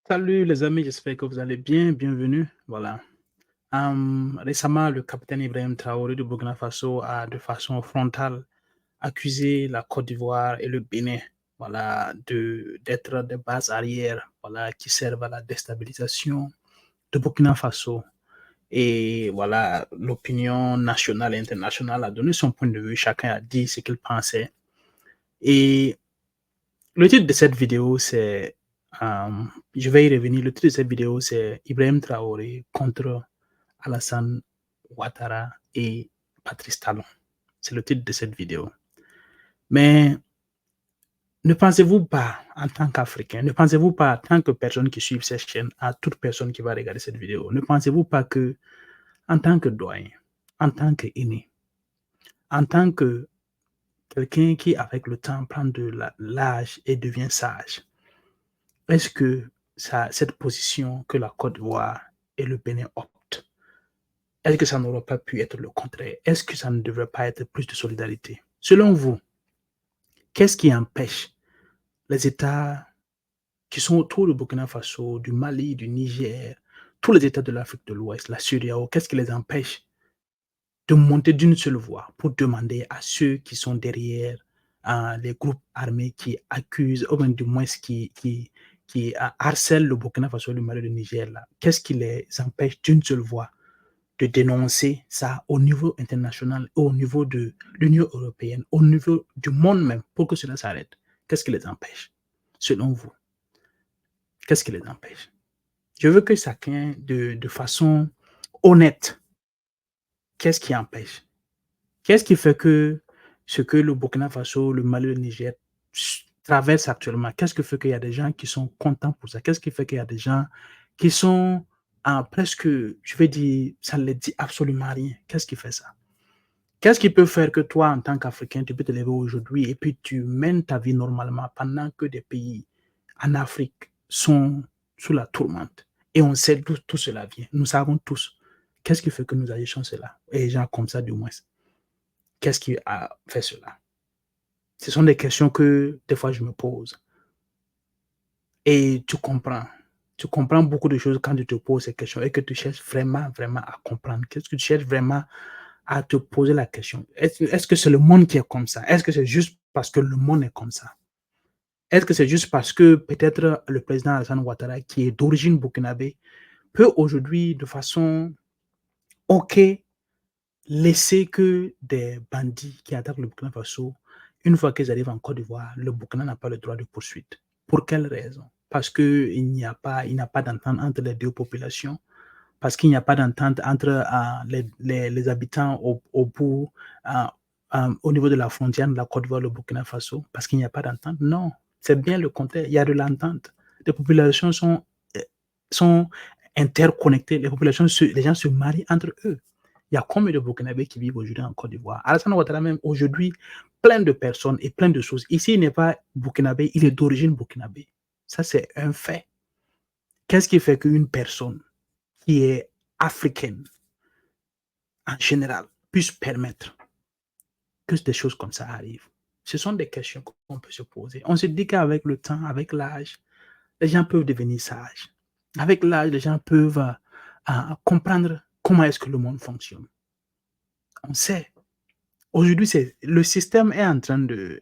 Salut les amis, j'espère que vous allez bien, bienvenue. Voilà. Récemment, le capitaine Ibrahim Traoré du Burkina Faso a de façon frontale accusé la Côte d'Ivoire et le Bénin, voilà, d'être des bases arrières, voilà, qui servent à la déstabilisation de Burkina Faso. Et voilà, l'opinion nationale et internationale a donné son point de vue, chacun a dit ce qu'il pensait. Et le titre de cette vidéo, c'est, je vais y revenir, le titre de cette vidéo, c'est Ibrahim Traoré contre Alassane Ouattara et Patrice Talon. C'est le titre de cette vidéo. Mais ne pensez-vous pas, en tant qu'Africain, ne pensez-vous pas, en tant que personne qui suit cette chaîne, à toute personne qui va regarder cette vidéo, ne pensez-vous pas que, en tant que doyen, en tant qu'aîné, en tant que quelqu'un qui, avec le temps, prend de l'âge et devient sage, est-ce que cette position que la Côte d'Ivoire et le Bénin optent, est-ce que ça n'aurait pas pu être le contraire? Est-ce que ça ne devrait pas être plus de solidarité? Selon vous, qu'est-ce qui empêche les États qui sont autour du Burkina Faso, du Mali, du Niger, tous les États de l'Afrique de l'Ouest, la CEDEAO, qu'est-ce qui les empêche de monter d'une seule voix pour demander à ceux qui sont derrière les groupes armés qui accusent, ou bien du moins qui harcèlent le Burkina Faso, le Mali, le Niger, là, qu'est-ce qui les empêche d'une seule voix de dénoncer ça au niveau international, au niveau de l'Union européenne, au niveau du monde même, pour que cela s'arrête? Qu'est-ce qui les empêche, selon vous? Qu'est-ce qui les empêche? Je veux que chacun, de façon honnête, qu'est-ce qui empêche? Qu'est-ce qui fait que ce que le Burkina Faso, le Mali, le Niger traversent actuellement, qu'est-ce qui fait qu'il y a des gens qui sont contents pour ça? Qu'est-ce qui fait qu'il y a des gens qui sont presque, je vais dire, ça ne les dit absolument rien? Qu'est-ce qui fait ça? Qu'est-ce qui peut faire que toi, en tant qu'Africain, tu peux te lever aujourd'hui et puis tu mènes ta vie normalement pendant que des pays en Afrique sont sous la tourmente? Et on sait d'où tout cela vient. Nous savons tous. Qu'est-ce qui fait que nous agissons cela? Et les gens comme ça, du moins. Qu'est-ce qui a fait cela? Ce sont des questions que des fois je me pose. Et tu comprends. Tu comprends beaucoup de choses quand tu te poses ces questions et que tu cherches vraiment, vraiment à comprendre. Qu'est-ce que tu cherches vraiment à te poser la question? Est-ce que c'est le monde qui est comme ça? Est-ce que c'est juste parce que le monde est comme ça? Est-ce que c'est juste parce que peut-être le président Alassane Ouattara, qui est d'origine burkinabé, peut aujourd'hui, de façon OK, laisser que des bandits qui attaquent le Burkina Faso, une fois qu'ils arrivent en Côte d'Ivoire, le Burkina n'a pas le droit de poursuite. Pour quelle raison? Parce qu'il n'y a pas d'entente entre les deux populations, parce qu'il n'y a pas d'entente entre les habitants au bout, euh, au niveau de la frontière de la Côte d'Ivoire, le Burkina Faso, parce qu'il n'y a pas d'entente. Non, c'est bien le contraire. Il y a de l'entente. Les populations sont interconnectées. Les gens se marient entre eux. Il y a combien de Burkinabés qui vivent aujourd'hui en Côte d'Ivoire? Alassane Ouattara, même aujourd'hui, plein de personnes et plein de choses. Ici, il n'est pas burkinabé, il est d'origine burkinabé. Ça, c'est un fait. Qu'est-ce qui fait qu'une personne qui est africaine, en général, puisse permettre que des choses comme ça arrivent? Ce sont des questions qu'on peut se poser. On se dit qu'avec le temps, avec l'âge, les gens peuvent devenir sages. Avec l'âge, les gens peuvent comprendre comment est-ce que le monde fonctionne. On sait. Aujourd'hui, le système est en train de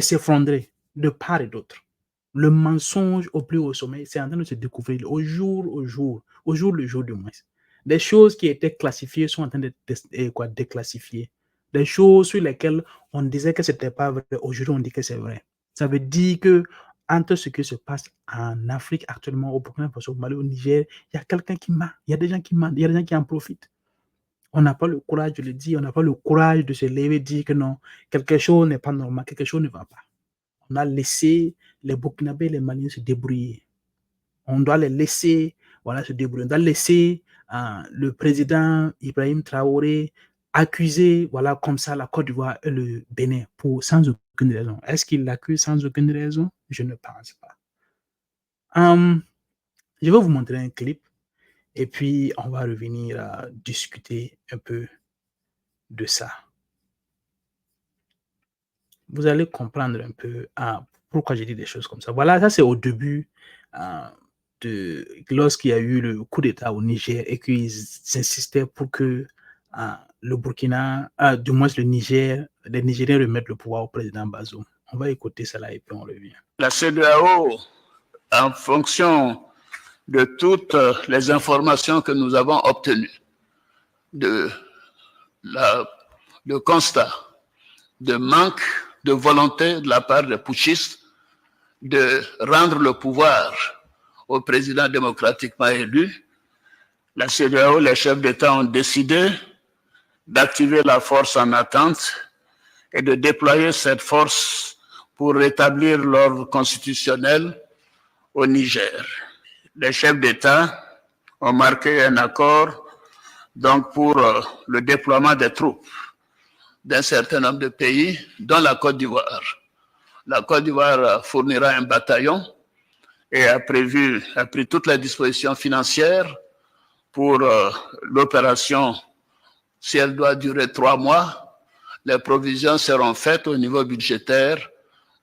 s'effondrer de part et d'autre. Le mensonge au plus haut sommet, c'est en train de se découvrir au jour le jour du moins. Des choses qui étaient classifiées sont en train de déclassifier. Des choses sur lesquelles on disait que ce n'était pas vrai, aujourd'hui on dit que c'est vrai. Ça veut dire que entre ce qui se passe en Afrique actuellement, au Burkina Faso, au Mali, au Niger, il y a quelqu'un qui ment, il y a des gens qui mentent, il y a des gens qui en profitent. On n'a pas le courage de le dire, on n'a pas le courage de se lever et dire que non, quelque chose n'est pas normal, quelque chose ne va pas. On a laissé les Burkinabés, les Maliens se débrouiller. On doit les laisser, voilà, se débrouiller. On doit laisser le président Ibrahim Traoré accuser, voilà, comme ça, la Côte d'Ivoire et le Bénin sans aucune raison. Est-ce qu'il l'accuse sans aucune raison? Je ne pense pas. Je vais vous montrer un clip et puis on va revenir à discuter un peu de ça. Vous allez comprendre un peu pourquoi j'ai dit des choses comme ça. Voilà, ça c'est au début lorsqu'il y a eu le coup d'État au Niger et qu'ils insistaient pour que le Burkina, du moins le Niger, les Nigériens remettent le pouvoir au président Bazoum. On va écouter cela et puis on revient. La CEDEAO, en fonction de toutes les informations que nous avons obtenues, de constat de manque de volonté de la part des putschistes de rendre le pouvoir au président démocratiquement élu, la CEDEAO, les chefs d'État ont décidé d'activer la force en attente et de déployer cette force pour rétablir l'ordre constitutionnel au Niger. Les chefs d'État ont marqué un accord donc pour le déploiement des troupes d'un certain nombre de pays, dont la Côte d'Ivoire. La Côte d'Ivoire fournira un bataillon et a pris toutes les dispositions financières pour l'opération. Si elle doit durer 3 mois, les provisions seront faites au niveau budgétaire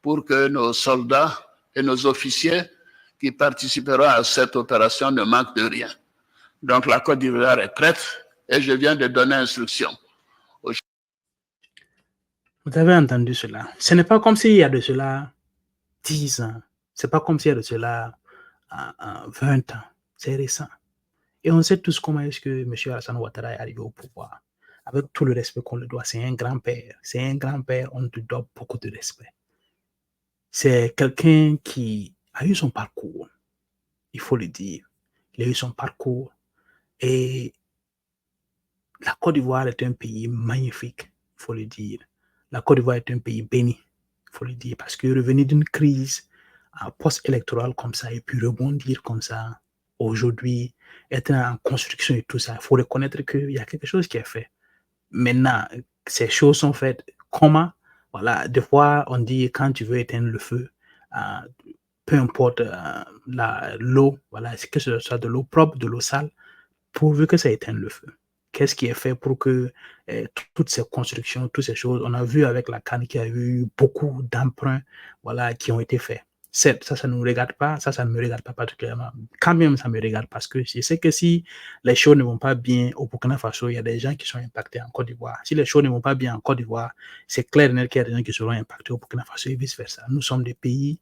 pour que nos soldats et nos officiers qui participeront à cette opération ne manquent de rien. Donc la Côte d'Ivoire est prête et je viens de donner instruction. Vous avez entendu cela. Ce n'est pas comme s'il y a de cela 10 ans. Ce n'est pas comme s'il y a de cela 20 ans. C'est récent. Et on sait tous comment est-ce que M. Alassane Ouattara est arrivé au pouvoir. Avec tout le respect qu'on le doit. C'est un grand-père. C'est un grand-père, on te doit beaucoup de respect. C'est quelqu'un qui a eu son parcours. Il faut le dire. Il a eu son parcours. Et la Côte d'Ivoire est un pays magnifique, il faut le dire. La Côte d'Ivoire est un pays béni, il faut le dire, parce que revenir d'une crise post-électorale comme ça et puis rebondir comme ça, aujourd'hui, être en construction et tout ça, il faut reconnaître qu'il y a quelque chose qui est fait. Maintenant, ces choses sont faites comment? Voilà, des fois, on dit quand tu veux éteindre le feu, peu importe l'eau, voilà, que ce soit de l'eau propre, de l'eau sale, pourvu que ça éteigne le feu. Qu'est-ce qui est fait pour que toutes ces constructions, toutes ces choses, on a vu avec la CAN qu'il y a eu beaucoup d'emprunts voilà, qui ont été faits. Certes, ça ne nous regarde pas, ça ne me regarde pas particulièrement. Quand même, ça me regarde parce que je sais que si les choses ne vont pas bien au Burkina Faso, il y a des gens qui sont impactés en Côte d'Ivoire. Si les choses ne vont pas bien en Côte d'Ivoire, c'est clair et net qu'il y a des gens qui seront impactés au Burkina Faso et vice-versa. Nous sommes des pays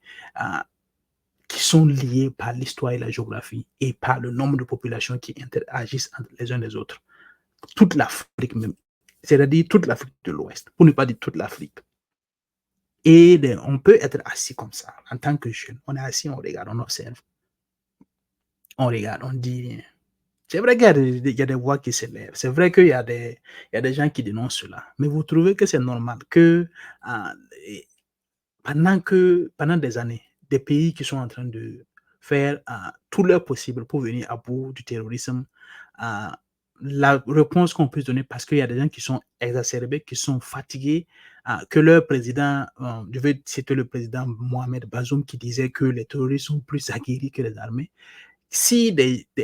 qui sont liés par l'histoire et la géographie et par le nombre de populations qui interagissent entre les uns les autres. Toute l'Afrique même, c'est-à-dire toute l'Afrique de l'Ouest, pour ne pas dire toute l'Afrique. Et on peut être assis comme ça, en tant que jeune. On est assis, on regarde, on observe. On regarde, on dit rien. C'est vrai qu'il y a des voix qui s'élèvent. C'est vrai qu'il y a des gens qui dénoncent cela. Mais vous trouvez que c'est normal que pendant des années, des pays qui sont en train de faire tout leur possible pour venir à bout du terrorisme, la réponse qu'on peut donner, parce qu'il y a des gens qui sont exacerbés, qui sont fatigués, que leur président, je vais citer le président Mohamed Bazoum qui disait que les terroristes sont plus aguerris que les armées. Si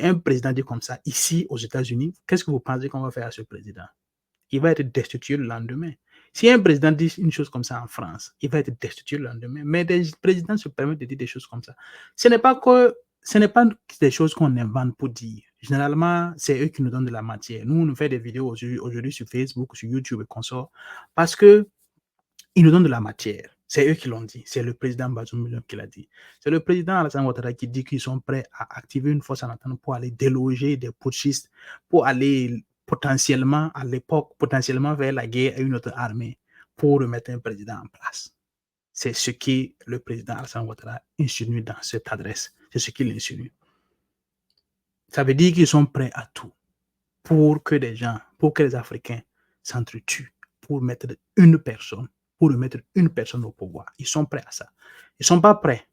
un président dit comme ça ici aux États-Unis, qu'est-ce que vous pensez qu'on va faire à ce président? Il va être destitué le lendemain. Si un président dit une chose comme ça en France, il va être destitué le lendemain. Mais des présidents se permettent de dire des choses comme ça. Ce n'est pas des choses qu'on invente pour dire. Généralement, c'est eux qui nous donnent de la matière. Nous, on nous fait des vidéos aujourd'hui sur Facebook, sur YouTube et consorts, parce qu'ils nous donnent de la matière. C'est eux qui l'ont dit. C'est le président Bazoum qui l'a dit. C'est le président Alassane Ouattara qui dit qu'ils sont prêts à activer une force en attente pour aller déloger des putschistes, pour aller potentiellement, à l'époque, vers la guerre à une autre armée pour remettre un président en place. C'est ce que le président Alassane Ouattara insinue dans cette adresse. C'est ce qu'il insinue. Ça veut dire qu'ils sont prêts à tout pour que les Africains s'entretuent, pour mettre une personne au pouvoir. Ils sont prêts à ça. Ils ne sont pas prêts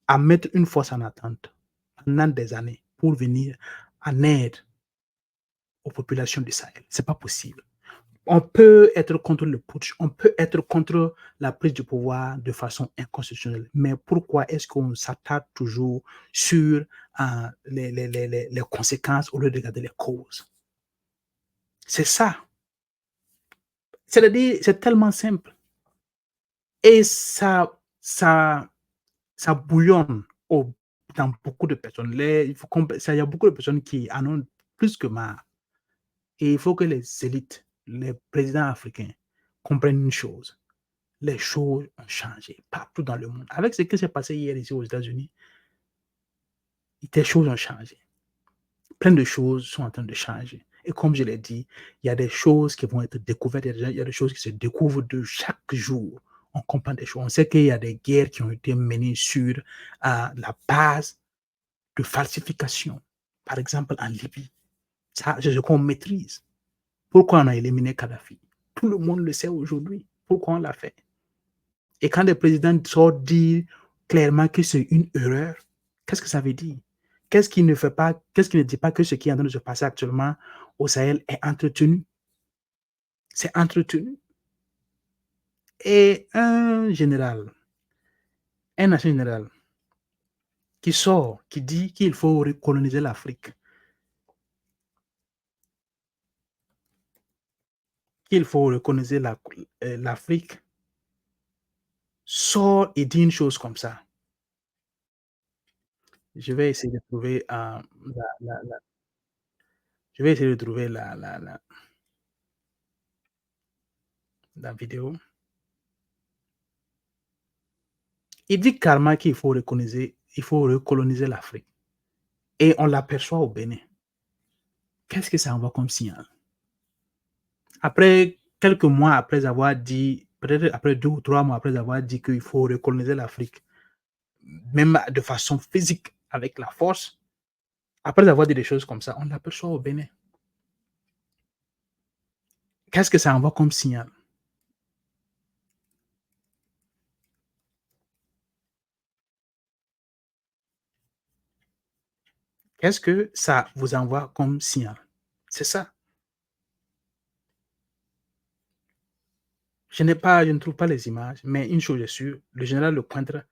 à mettre une force en attente pendant des années pour venir en aide aux populations du Sahel. Ce n'est pas possible. On peut être contre le putsch, on peut être contre la prise du pouvoir de façon inconstitutionnelle. Mais pourquoi est-ce qu'on s'attarde toujours sur les conséquences au lieu de regarder les causes? C'est ça. C'est-à-dire, c'est tellement simple. Et ça bouillonne au dans beaucoup de personnes. Il y a beaucoup de personnes qui en ont plus que marre. Et il faut que les élites, les présidents africains comprennent une chose. Les choses ont changé partout dans le monde. Avec ce qui s'est passé hier ici aux États-Unis, des choses ont changé. Plein de choses sont en train de changer. Et comme je l'ai dit, il y a des choses qui vont être découvertes, il y a des choses qui se découvrent de chaque jour. On comprend des choses. On sait qu'il y a des guerres qui ont été menées sur la base de falsification. Par exemple, en Libye. Ça, c'est ce qu'on maîtrise. Pourquoi on a éliminé Kadhafi? Tout le monde le sait aujourd'hui. Pourquoi on l'a fait? Et quand le président sort dire clairement que c'est une erreur, qu'est-ce que ça veut dire? Qu'est-ce qu'il ne dit pas que ce qui est en train de se passer actuellement au Sahel est entretenu? C'est entretenu. Et un ancien général, qui sort, qui dit qu'il faut recoloniser l'Afrique, qu'il faut recoloniser l'Afrique, sort et dit une chose comme ça. Je vais essayer de trouver je vais essayer de trouver la vidéo. Il dit carrément il faut recoloniser l'Afrique. Et on l'aperçoit au Bénin. Qu'est-ce que ça envoie comme signal? Après, quelques mois après avoir dit, peut-être après 2 ou 3 mois après avoir dit qu'il faut recoloniser l'Afrique, même de façon physique, avec la force, après avoir dit des choses comme ça, on l'aperçoit au Bénin. Qu'est-ce que ça envoie comme signal? Qu'est-ce que ça vous envoie comme signal? C'est ça. Je ne trouve pas les images, mais une chose est sûre, le général Lecointre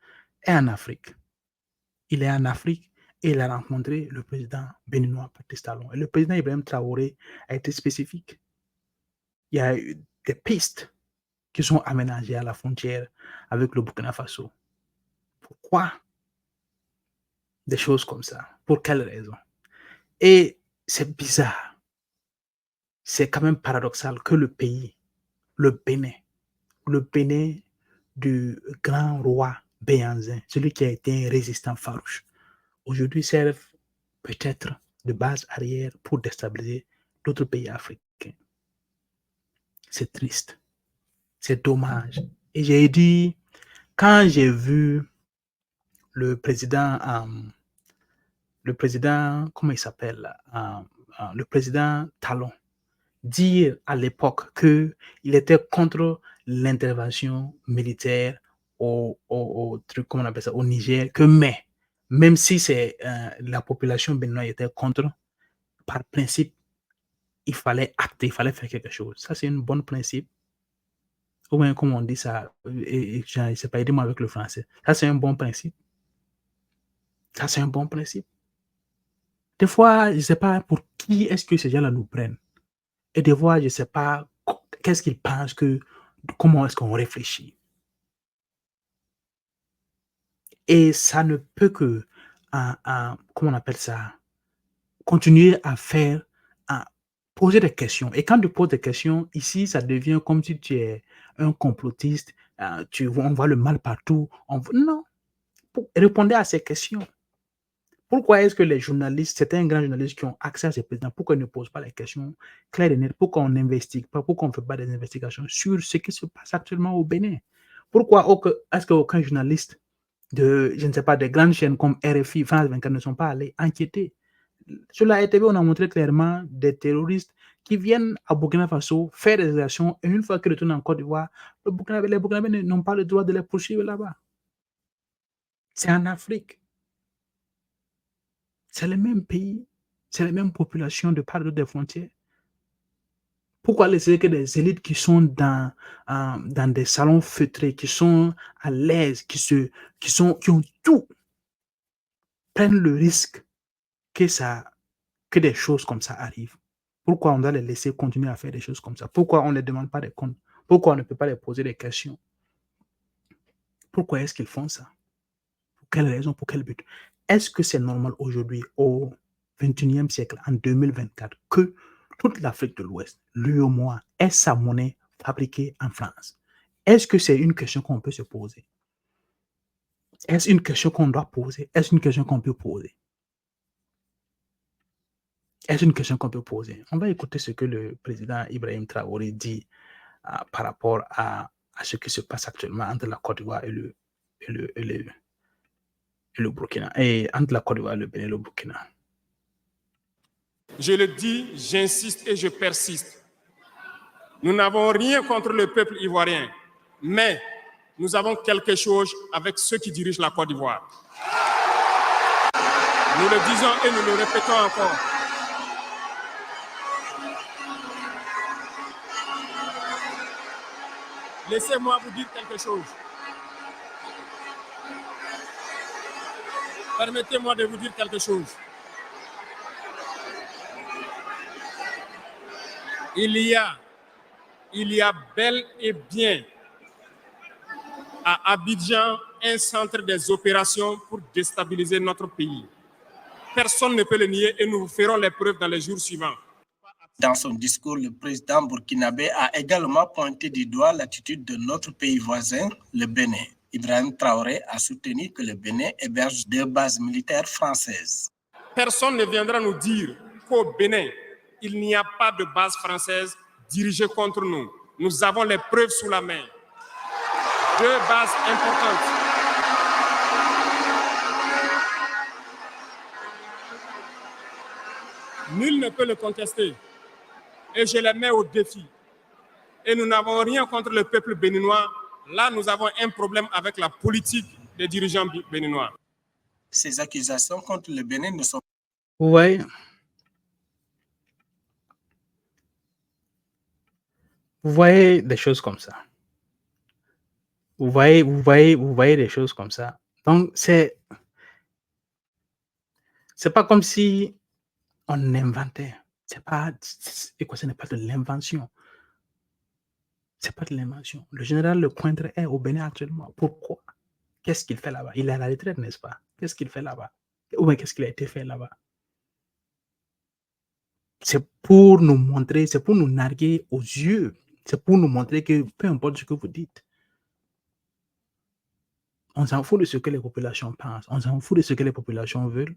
est en Afrique. Il est en Afrique et il a rencontré le président béninois Patrice Talon. Et le président Ibrahim Traoré a été spécifique. Il y a eu des pistes qui sont aménagées à la frontière avec le Burkina Faso. Pourquoi des choses comme ça? Pour quelles raisons? Et c'est bizarre. C'est quand même paradoxal que le pays, le Bénin du grand roi Béhanzin, celui qui a été un résistant farouche, aujourd'hui serve peut-être de base arrière pour déstabiliser d'autres pays africains. C'est triste, c'est dommage. Et j'ai dit, quand j'ai vu le président, comment il s'appelle, le président Talon, dire à l'époque qu'il était contre l'intervention militaire comment on appelle ça, au Niger, même si la population béninoise était contre, par principe, il fallait acter, il fallait faire quelque chose. Ça, c'est un bon principe. Ou bien, comme on dit ça, je ne sais pas, aidez-moi avec le français. Ça, c'est un bon principe. Ça, c'est un bon principe. Des fois, je ne sais pas pour qui est-ce que ces gens-là nous prennent. Et des fois, je ne sais pas qu'est-ce qu'ils pensent comment est-ce qu'on réfléchit. Et ça ne peut que, comment on appelle ça, continuer à poser des questions. Et quand tu poses des questions, ici, ça devient comme si tu es un complotiste, on voit le mal partout. Non, répondez à ces questions. Pourquoi est-ce que les journalistes, certains grands journalistes qui ont accès à ces présidents, pourquoi ils ne posent pas les questions claires et nettes? Pourquoi on n'investigue pas? Pourquoi on ne fait pas des investigations sur ce qui se passe actuellement au Bénin? Pourquoi est-ce qu'aucun journaliste je ne sais pas, des grandes chaînes comme RFI, France 24 ne sont pas allés enquêter? Sur la RTV, on a montré clairement des terroristes qui viennent à Burkina Faso faire des actions et une fois qu'ils retournent en Côte d'Ivoire, les Burkinabés n'ont pas le droit de les poursuivre là-bas. C'est en Afrique. C'est le même pays, c'est les mêmes populations de part et d'autre des frontières. Pourquoi laisser que des élites qui sont dans des salons feutrés, qui sont à l'aise, qui ont tout, prennent le risque que des choses comme ça arrivent? Pourquoi on doit les laisser continuer à faire des choses comme ça? Pourquoi on ne les demande pas des comptes? Pourquoi on ne peut pas les poser des questions? Pourquoi est-ce qu'ils font ça? quelle raison, pour quel but? Est-ce que c'est normal aujourd'hui, au XXIe siècle, en 2024, que toute l'Afrique de l'Ouest, l'UEMOA, ait sa monnaie fabriquée en France? Est-ce que c'est une question qu'on peut se poser? Est-ce une question qu'on doit poser? Est-ce une question qu'on peut poser? Est-ce une question qu'on peut poser? On va écouter ce que le président Ibrahim Traoré dit par rapport à ce qui se passe actuellement entre la Côte d'Ivoire et le Burkina, et entre la Côte d'Ivoire, le Bénin et le Burkina. Je le dis, j'insiste et je persiste. Nous n'avons rien contre le peuple ivoirien, mais nous avons quelque chose avec ceux qui dirigent la Côte d'Ivoire. Nous le disons et nous le répétons encore. Laissez-moi vous dire quelque chose. Permettez-moi de vous dire quelque chose. Il y a bel et bien à Abidjan un centre des opérations pour déstabiliser notre pays. Personne ne peut le nier et nous ferons les preuves dans les jours suivants. Dans son discours, le président burkinabé a également pointé du doigt l'attitude de notre pays voisin, le Bénin. Ibrahim Traoré a soutenu que le Bénin héberge 2 bases militaires françaises. Personne ne viendra nous dire qu'au Bénin, il n'y a pas de base française dirigée contre nous. Nous avons les preuves sous la main. 2 bases importantes. Nul ne peut le contester. Et je les mets au défi. Et nous n'avons rien contre le peuple béninois. Là, nous avons un problème avec la politique des dirigeants béninois. Ces accusations contre le Bénin ne sont... Vous voyez? Vous voyez des choses comme ça. Vous voyez des choses comme ça. Donc, c'est pas comme si on inventait. Ce n'est pas de l'invention. C'est pas de l'invention. Le général Lecointre est au Bénin actuellement. Pourquoi? Qu'est-ce qu'il fait là-bas? Il est à la retraite, n'est-ce pas? Qu'est-ce qu'il fait là-bas? Ou bien qu'est-ce qu'il a été fait là-bas? C'est pour nous montrer, c'est pour nous narguer aux yeux. C'est pour nous montrer que peu importe ce que vous dites, on s'en fout de ce que les populations pensent. On s'en fout de ce que les populations veulent.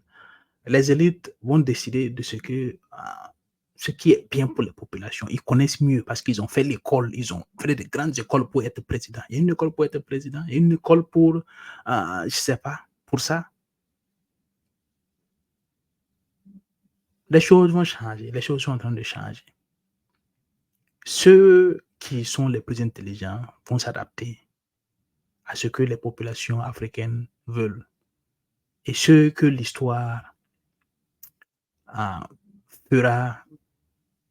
Les élites vont décider de ce qui est bien pour les populations. Ils connaissent mieux parce qu'ils ont fait l'école. Ils ont fait de grandes écoles pour être président. Il y a une école pour être président. Il y a une école pour, je ne sais pas, pour ça. Les choses vont changer. Les choses sont en train de changer. Ceux qui sont les plus intelligents vont s'adapter à ce que les populations africaines veulent. Et ceux que l'histoire fera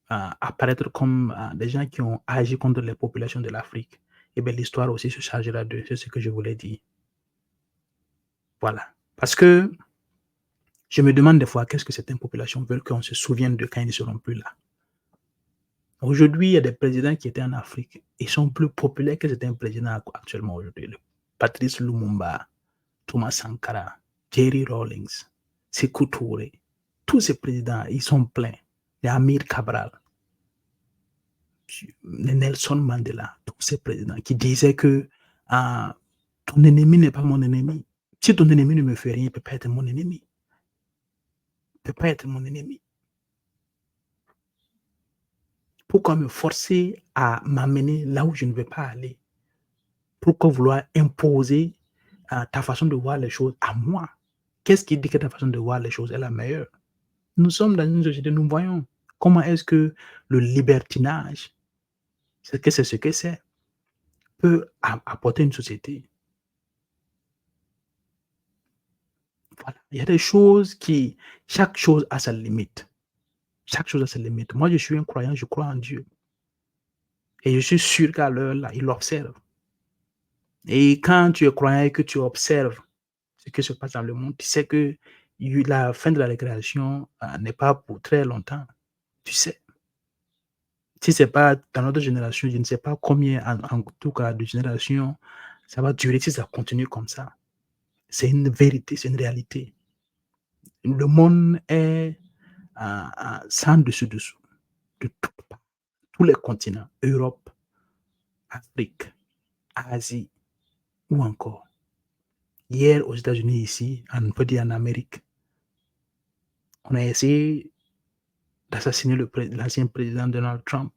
apparaître comme des gens qui ont agi contre les populations de l'Afrique, et bien l'histoire aussi se chargera d'eux. C'est ce que je voulais dire. Voilà. Parce que je me demande des fois qu'est-ce que certaines populations veulent qu'on se souvienne de quand ils ne seront plus là. Aujourd'hui, il y a des présidents qui étaient en Afrique. Ils sont plus populaires que certains présidents actuellement aujourd'hui. Patrice Lumumba, Thomas Sankara, Jerry Rawlings, Sékou Touré. Tous ces présidents, ils sont pleins. Il y a Amir Cabral, Nelson Mandela, tous ces présidents qui disaient que ton ennemi n'est pas mon ennemi. Si ton ennemi ne me fait rien, il ne peut pas être mon ennemi. Il ne peut pas être mon ennemi. Pourquoi me forcer à m'amener là où je ne veux pas aller? Pourquoi vouloir imposer ta façon de voir les choses à moi? Qu'est-ce qui dit que ta façon de voir les choses est la meilleure? Nous sommes dans une société, nous voyons comment est-ce que le libertinage, c'est ce que c'est, peut apporter une société. Voilà. Il y a des choses chaque chose a sa limite. Chaque chose a sa limite. Moi, je suis un croyant, je crois en Dieu. Et je suis sûr qu'à l'heure là, il observe. Et quand tu es croyant et que tu observes ce qui se passe dans le monde, tu sais que la fin de la récréation n'est pas pour très longtemps. Tu sais. Si ce n'est pas dans notre génération, je ne sais pas combien, en tout cas, de générations, ça va durer si ça continue comme ça. C'est une vérité, c'est une réalité. Le monde est sans dessus-dessous, de tous les continents, Europe, Afrique, Asie ou encore. Hier, aux États-Unis, ici, on peut dire en Amérique, on a essayé d'assassiner l'ancien président Donald Trump.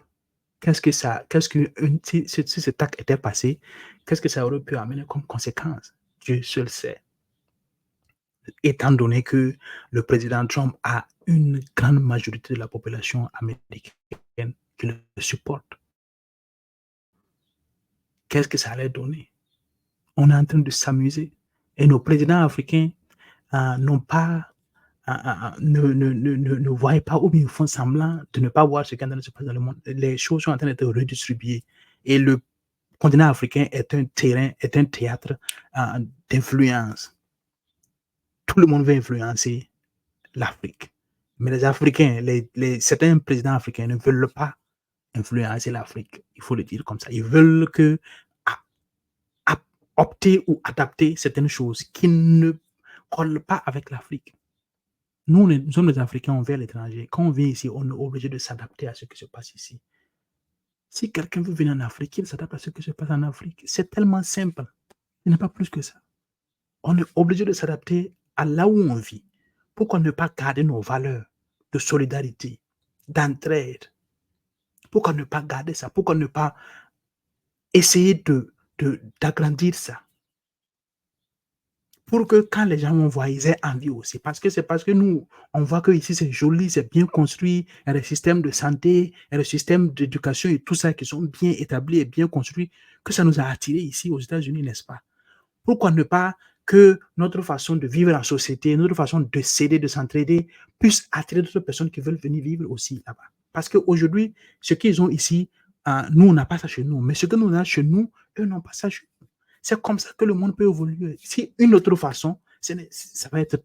Si cet acte était passé, qu'est-ce que ça aurait pu amener comme conséquence? Dieu seul sait. Étant donné que le président Trump a une grande majorité de la population américaine qui le supporte. Qu'est-ce que ça allait donner? On est en train de s'amuser. Et nos présidents africains n'ont pas, ne voient pas ou bien font semblant de ne pas voir ce qui est en train de se passer dans le monde. Les choses sont en train d'être redistribuées. Et le continent africain est un terrain, est un théâtre d'influence. Tout le monde veut influencer l'Afrique. Mais les Africains, certains présidents africains ne veulent pas influencer l'Afrique. Il faut le dire comme ça. Ils veulent opter ou adapter certaines choses qui ne collent pas avec l'Afrique. Nous sommes les Africains, on vient à l'étranger. Quand on vient ici, on est obligé de s'adapter à ce qui se passe ici. Si quelqu'un veut venir en Afrique, il s'adapte à ce qui se passe en Afrique. C'est tellement simple. Il n'y a pas plus que ça. On est obligé de s'adapter à là où on vit. Pourquoi ne pas garder nos valeurs de solidarité, d'entraide? Pourquoi ne pas garder ça? Pourquoi ne pas essayer d'agrandir ça? Pour que quand les gens vont voir, ils aient envie aussi. C'est parce que nous, on voit que ici c'est joli, c'est bien construit, il y a des systèmes de santé, il y a des systèmes d'éducation et tout ça qui sont bien établis et bien construits, que ça nous a attirés ici aux États-Unis, n'est-ce pas? Pourquoi ne pas que notre façon de vivre en société, notre façon de s'aider, de s'entraider, puisse attirer d'autres personnes qui veulent venir vivre aussi là-bas? Parce qu'aujourd'hui, ce qu'ils ont ici, nous, on n'a pas ça chez nous. Mais ce que nous avons chez nous, eux n'ont pas ça chez nous. C'est comme ça que le monde peut évoluer. Si une autre façon, ça va être...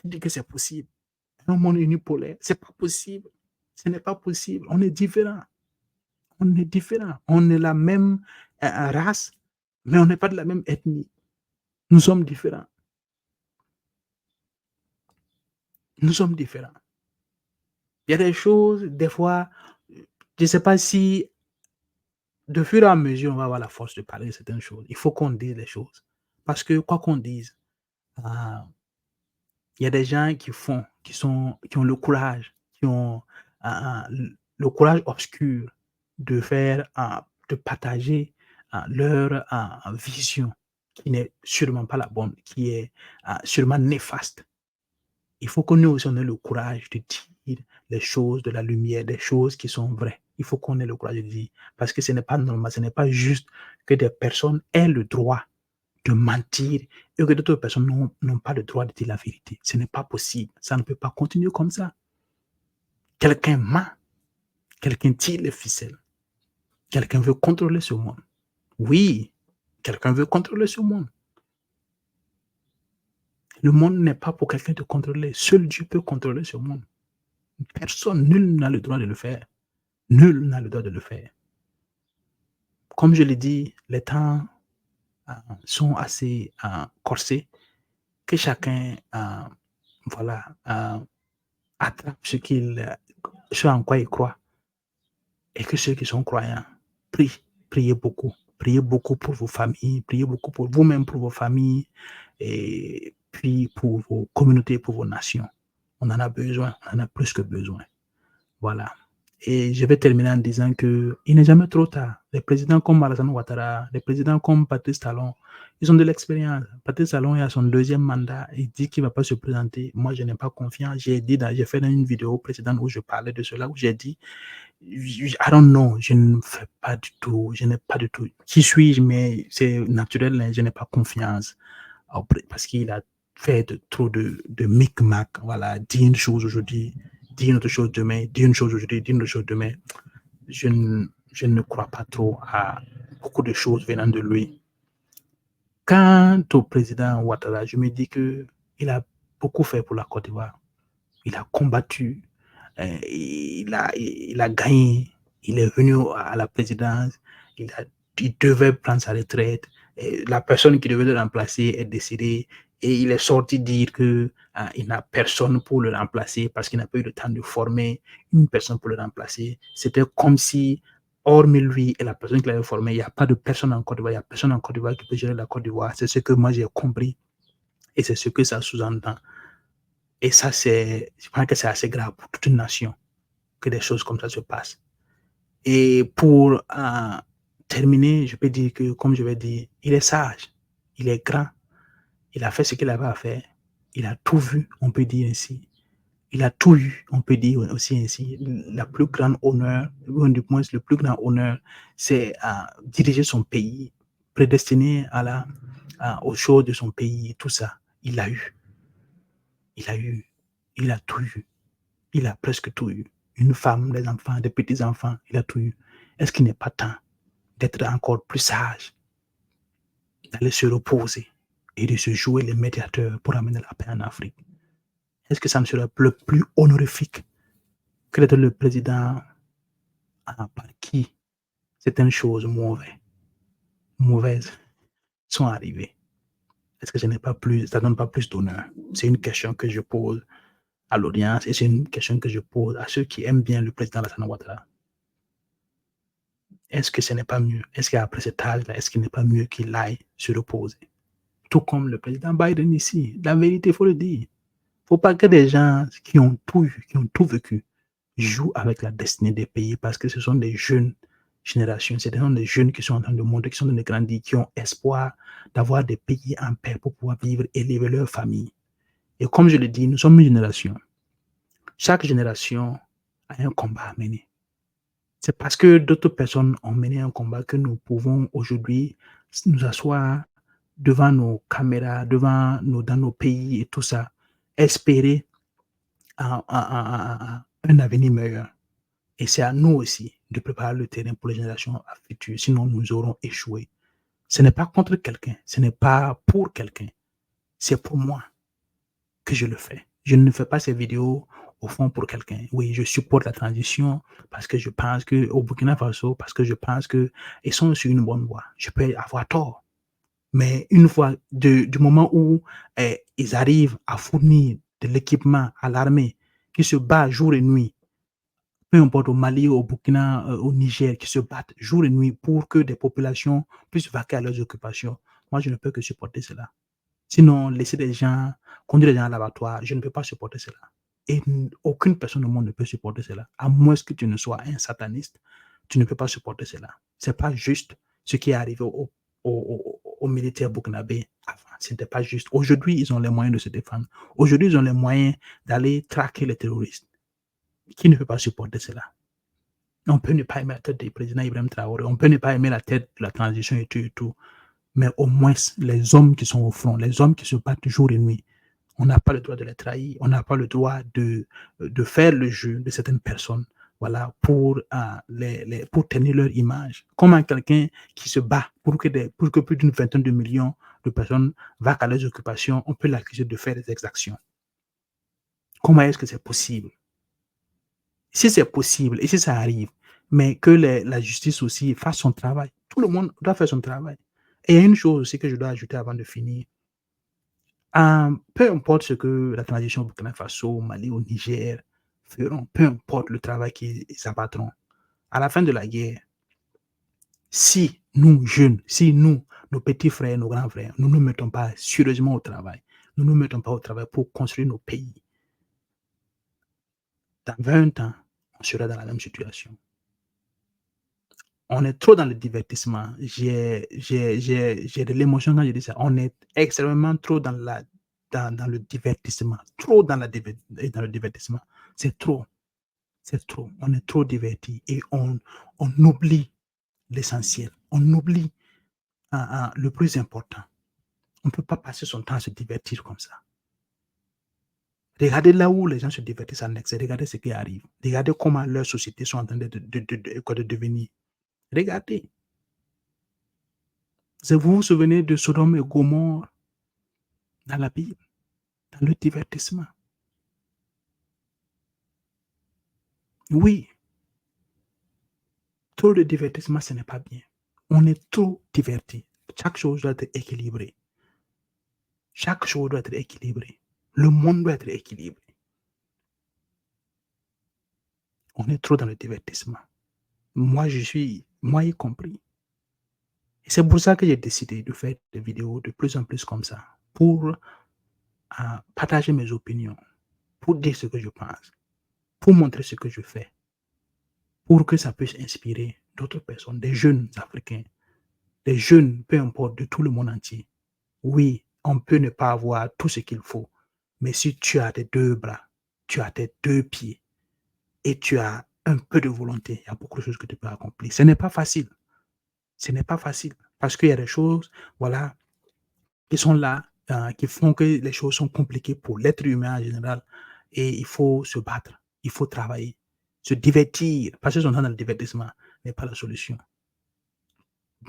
Je dis que c'est possible. Un monde unipolaire, c'est pas possible. Ce n'est pas possible. On est différents. On est différents. On est la même race, mais on n'est pas de la même ethnie. Nous sommes différents. Nous sommes différents. Il y a des choses, des fois, je ne sais pas si de fur et à mesure, on va avoir la force de parler de certaines choses. Il faut qu'on dise les choses. Parce que quoi qu'on dise, il y a des gens qui ont le courage, qui ont le courage obscur de de partager leur vision qui n'est sûrement pas la bonne, qui est sûrement néfaste. Il faut que nous aussi on ait le courage de dire les choses de la lumière, des choses qui sont vraies. Il faut qu'on ait le courage de dire, parce que ce n'est pas normal, ce n'est pas juste que des personnes aient le droit de mentir et que d'autres personnes n'ont pas le droit de dire la vérité. Ce n'est pas possible. Ça ne peut pas continuer comme ça. Quelqu'un ment, quelqu'un tire les ficelles, quelqu'un veut contrôler ce monde. Oui, quelqu'un veut contrôler ce monde. Le monde n'est pas pour quelqu'un de contrôler. Seul Dieu peut contrôler ce monde. Personne, nul n'a le droit de le faire. Nul n'a le droit de le faire. Comme je l'ai dit, les temps sont assez corsés, que chacun attrape ce en quoi il croit, et que ceux qui sont croyants priez beaucoup pour vos familles, priez beaucoup pour vous-même, pour vos familles, et puis pour vos communautés, pour vos nations. On en a besoin, on en a plus que besoin. Voilà. Et je vais terminer en disant qu'il n'est jamais trop tard. Les présidents comme Alassane Ouattara, les présidents comme Patrice Talon, ils ont de l'expérience. Patrice Talon est à son 2e mandat. Il dit qu'il ne va pas se présenter. Moi, je n'ai pas confiance. J'ai fait dans une vidéo précédente où je parlais de cela, où j'ai dit, I don't know, je ne fais pas du tout, je n'ai pas du tout. Qui suis-je? Mais c'est naturel, je n'ai pas confiance. Parce qu'il a fait trop de micmac. Voilà, dit une chose aujourd'hui, dit une autre chose demain, dit une chose aujourd'hui, dit une autre chose demain. Je ne crois pas trop à beaucoup de choses venant de lui. Quant au président Ouattara, je me dis qu'il a beaucoup fait pour la Côte d'Ivoire. Il a combattu, il a gagné, il est venu à la présidence, il devait prendre sa retraite, la personne qui devait le remplacer est décédée et il est sorti dire que il n'a personne pour le remplacer parce qu'il n'a pas eu le temps de former une personne pour le remplacer. C'était comme si, hormis lui et la personne qui l'avait formé, il n'y a pas de personne en Côte d'Ivoire, il n'y a personne en Côte d'Ivoire qui peut gérer la Côte d'Ivoire. C'est ce que moi j'ai compris et c'est ce que ça sous-entend. Et ça, je pense que c'est assez grave pour toute une nation que des choses comme ça se passent. Et pour terminer, je peux dire que, comme je vais dire, il est sage, il est grand, il a fait ce qu'il avait à faire, il a tout vu, on peut dire ainsi. Il a tout eu, on peut dire aussi ainsi. La plus grande honneur, ou du moins le plus grand honneur, c'est diriger son pays, prédestiné aux choses de son pays, tout ça. Il a eu. Il a eu. Il a tout eu. Il a presque tout eu. Une femme, des enfants, des petits-enfants, il a tout eu. Est-ce qu'il n'est pas temps d'être encore plus sage, d'aller se reposer et de se jouer les médiateurs pour amener la paix en Afrique? Est-ce que ça ne serait le plus honorifique que d'être le président par qui certaines choses mauvaises sont arrivées? Est-ce que ça ne donne pas plus d'honneur? C'est une question que je pose à l'audience et c'est une question que je pose à ceux qui aiment bien le président Alassane Ouattara. Est-ce que ce n'est pas mieux? Est-ce qu'après cet âge-là, est-ce qu'il n'est pas mieux qu'il aille se reposer? Tout comme le président Biden ici. La vérité, il faut le dire. Il ne faut pas que des gens qui ont tout eu, qui ont tout vécu, jouent avec la destinée des pays parce que ce sont des jeunes générations, ce sont des jeunes qui sont en train de monter, qui sont en train de grandir, qui ont espoir d'avoir des pays en paix pour pouvoir vivre et élever leur famille. Et comme je le dis, nous sommes une génération. Chaque génération a un combat à mener. C'est parce que d'autres personnes ont mené un combat que nous pouvons aujourd'hui nous asseoir devant nos caméras, dans nos pays et tout ça, espérer un avenir meilleur. Et c'est à nous aussi de préparer le terrain pour les générations futures, sinon nous aurons échoué. Ce n'est pas contre quelqu'un, ce n'est pas pour quelqu'un, c'est pour moi que je le fais. Je ne fais pas ces vidéos au fond pour quelqu'un. Oui, je supporte la transition parce que je pense qu'au Burkina Faso, parce que je pense qu'ils sont sur une bonne voie. Je peux avoir tort. Mais une fois, du moment où ils arrivent à fournir de l'équipement à l'armée qui se bat jour et nuit, peu importe au Mali, au Burkina, au Niger, qui se battent jour et nuit pour que des populations puissent vaquer à leurs occupations, moi, je ne peux que supporter cela. Sinon, laisser des gens, conduire les gens à l'abattoir, je ne peux pas supporter cela. Et aucune personne au monde ne peut supporter cela. À moins que tu ne sois un sataniste, tu ne peux pas supporter cela. Ce n'est pas juste ce qui est arrivé aux militaires burkinabés avant. Ce n'était pas juste. Aujourd'hui, ils ont les moyens de se défendre. Aujourd'hui, ils ont les moyens d'aller traquer les terroristes. Qui ne peut pas supporter cela? On peut ne pas aimer la tête du président Ibrahim Traoré, on peut ne pas aimer la tête de la transition et tout. Mais au moins, les hommes qui sont au front, les hommes qui se battent jour et nuit, on n'a pas le droit de les trahir, on n'a pas le droit de faire le jeu de certaines personnes, voilà, pour tenir leur image. Comment quelqu'un qui se bat pour que plus d'une vingtaine de millions de personnes vaquent à leurs occupations, on peut l'accuser de faire des exactions. Comment est-ce que c'est possible? Si c'est possible et si ça arrive, mais que la justice aussi fasse son travail. Tout le monde doit faire son travail. Et il y a une chose aussi que je dois ajouter avant de finir. Peu importe ce que la transition au Burkina Faso, au Mali, au Niger feront, peu importe le travail qu'ils abattront, à la fin de la guerre, si nous, jeunes, si nous, nos petits frères, nos grands frères, nous ne nous mettons pas sérieusement au travail, nous ne nous mettons pas au travail pour construire nos pays, dans 20 ans, on sera dans la même situation. On est trop dans le divertissement. J'ai de l'émotion quand je dis ça. On est extrêmement trop dans le divertissement. Trop dans le divertissement. C'est trop. C'est trop. On est trop diverti et on oublie l'essentiel. On oublie le plus important. On ne peut pas passer son temps à se divertir comme ça. Regardez là où les gens se divertissent en excès. Regardez ce qui arrive. Regardez comment leurs sociétés sont en train de devenir. Regardez. Vous vous souvenez de Sodome et Gomorrhe dans la Bible, dans le divertissement. Oui, trop de divertissement, ce n'est pas bien. On est trop diverti. Chaque chose doit être équilibrée. Chaque chose doit être équilibrée. Le monde doit être équilibré. On est trop dans le divertissement. Moi y compris. Et c'est pour ça que j'ai décidé de faire des vidéos de plus en plus comme ça, pour partager mes opinions, pour dire ce que je pense, pour montrer ce que je fais, pour que ça puisse inspirer d'autres personnes, des jeunes Africains, des jeunes, peu importe, de tout le monde entier. Oui, on peut ne pas avoir tout ce qu'il faut, mais si tu as tes 2 bras, tu as tes 2 pieds et tu as un peu de volonté, il y a beaucoup de choses que tu peux accomplir. Ce n'est pas facile. Ce n'est pas facile parce qu'il y a des choses, voilà, qui sont là, qui font que les choses sont compliquées pour l'être humain en général et il faut se battre, il faut travailler, se divertir. Passer son temps dans le divertissement n'est pas la solution.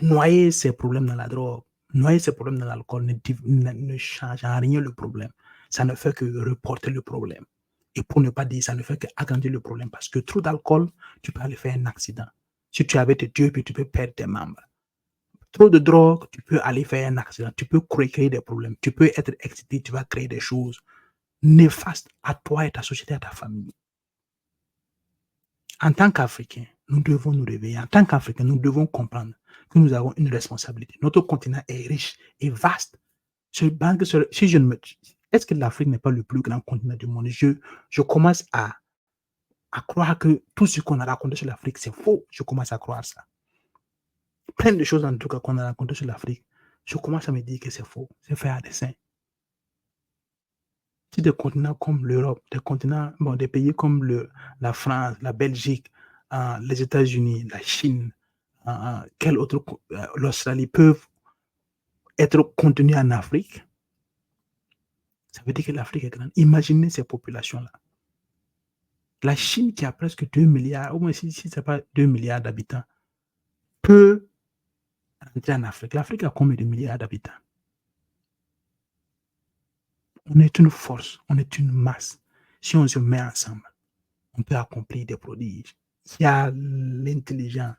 Noyer ses problèmes dans la drogue, noyer ses problèmes dans l'alcool ne change en rien le problème. Ça ne fait que reporter le problème. Et pour ne pas dire, ça ne fait qu'agrandir le problème parce que trop d'alcool, tu peux aller faire un accident. Si tu avais tes 2 pieds, tu peux perdre tes membres. Trop de drogue, tu peux aller faire un accident, tu peux créer des problèmes, tu peux être excité, tu vas créer des choses néfastes à toi et ta société, à ta famille. En tant qu'Africains, nous devons nous réveiller. En tant qu'Africains, nous devons comprendre que nous avons une responsabilité. Notre continent est riche et vaste. Est-ce que l'Afrique n'est pas le plus grand continent du monde? Je commence à croire que tout ce qu'on a raconté sur l'Afrique, c'est faux. Je commence à croire ça. Plein de choses, en tout cas, qu'on a racontées sur l'Afrique, je commence à me dire que c'est faux. C'est fait à dessein. Si des continents comme l'Europe, des pays comme la France, la Belgique, les États-Unis, la Chine, l'Australie peuvent être contenus en Afrique, ça veut dire que l'Afrique est grande. Imaginez ces populations-là. La Chine, qui a presque 2 milliards, au moins si ce n'est pas 2 milliards d'habitants, peut entrer en Afrique. L'Afrique a combien de milliards d'habitants? On est une force, on est une masse. Si on se met ensemble, on peut accomplir des prodiges. Il y a l'intelligence.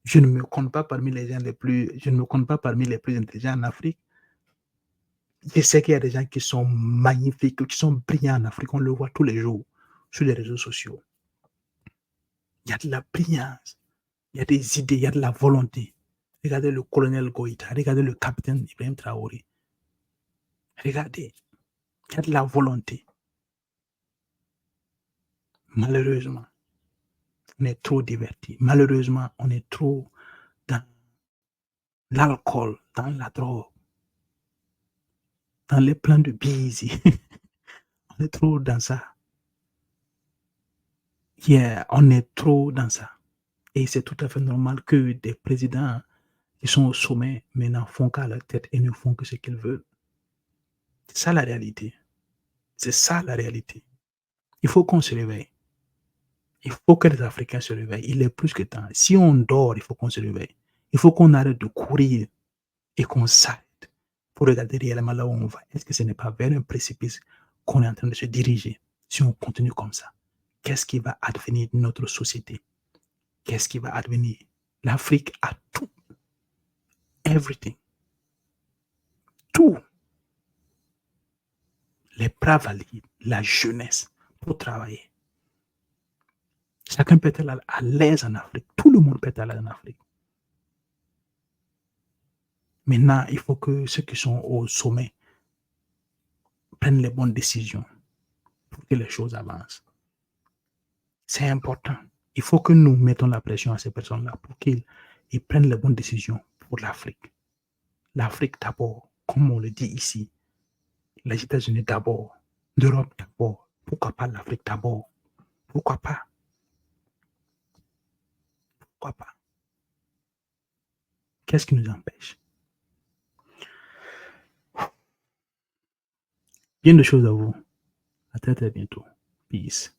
Je ne me compte pas parmi les plus intelligents en Afrique. Je sais qu'il y a des gens qui sont magnifiques, qui sont brillants en Afrique. On le voit tous les jours sur les réseaux sociaux. Il y a de la brillance, il y a des idées, il y a de la volonté. Regardez le colonel Goïta, regardez le capitaine Ibrahim Traoré. Regardez, il y a de la volonté. Malheureusement, on est trop divertis. Malheureusement, on est trop dans l'alcool, dans la drogue, dans les plans de busy. On est trop dans ça. On est trop dans ça. Et c'est tout à fait normal que des présidents qui sont au sommet maintenant font qu'à leur tête et ne font que ce qu'ils veulent. C'est ça la réalité. C'est ça la réalité. Il faut qu'on se réveille. Il faut que les Africains se réveillent. Il est plus que temps. Si on dort, il faut qu'on se réveille. Il faut qu'on arrête de courir et qu'on s'arrête pour regarder réellement là où on va. Est-ce que ce n'est pas vers un précipice qu'on est en train de se diriger si on continue comme ça? Qu'est-ce qui va advenir de notre société? Qu'est-ce qui va advenir? L'Afrique a tout. Everything. Tout. Les bras valides, la jeunesse pour travailler. Chacun peut être à l'aise en Afrique. Tout le monde peut être à l'aise en Afrique. Maintenant, il faut que ceux qui sont au sommet prennent les bonnes décisions pour que les choses avancent. C'est important. Il faut que nous mettons la pression à ces personnes-là pour qu'ils prennent les bonnes décisions pour l'Afrique. L'Afrique d'abord, comme on le dit ici. Les États-Unis d'abord. L'Europe d'abord. Pourquoi pas l'Afrique d'abord? Pourquoi pas? Pourquoi pas? Qu'est-ce qui nous empêche? Bien de choses à vous. À très très bientôt. Peace.